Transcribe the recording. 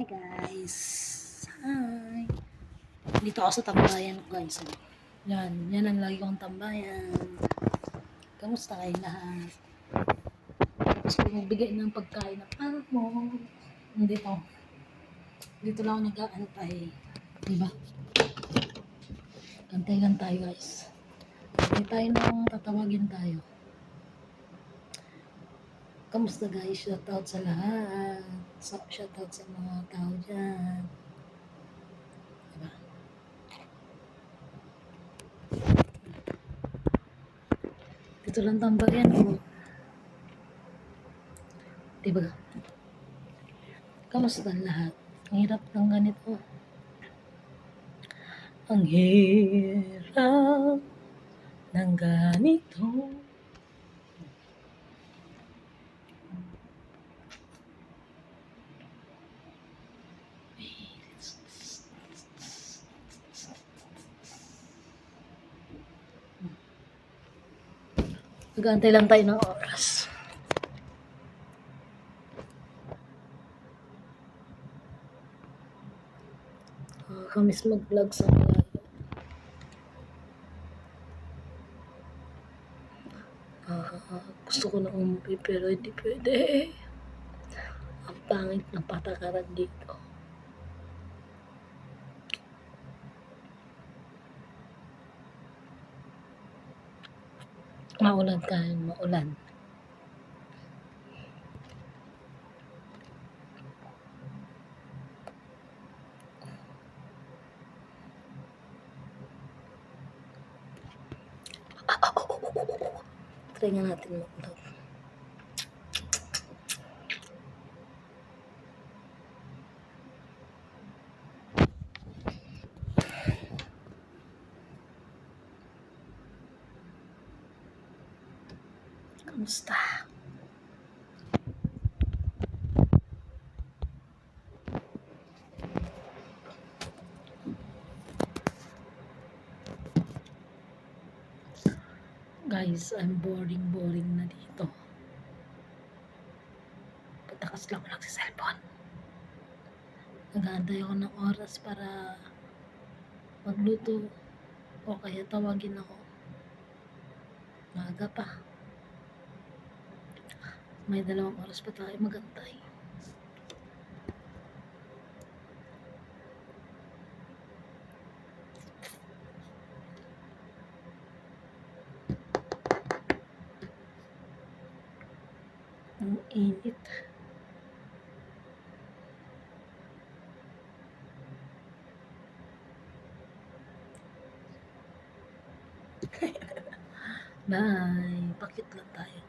guys. Hi. Dito ako sa tambayan guys. Yan ang lagi kong tambayan. Kamusta kayo lahat? Gusto ko magbigay ng pagkain ng anak mo. Dito lang ako nag-aantay. Diba? Antay lang tayo guys. Antay tayo nang tatawagin tayo. Kamusta guys? Shoutout sa lahat. Shoutout sa mga tao dyan. Diba? Dito lang tambayan ko. Diba? Kamusta ang lahat? Ang hirap ng ganito. Ang hirap ng ganito. Nag-aantay lang tayo ng oras. Kamis mag-vlog sa malayo. Gusto ko na umuwi pero hindi pwede. Ang pangit ng patakaran dito. Maulan tayo, maulan. Try nga natin mag-vlog. Kamusta? Guys, I'm boring na dito. Patakas lang ako lang sa cellphone. Nag-aantay ako ng oras para magluto o kaya tawagin ako. Maaga pa. May 2 oras pa tayo magantay. Ang init. Bye. Pakit lang tayo.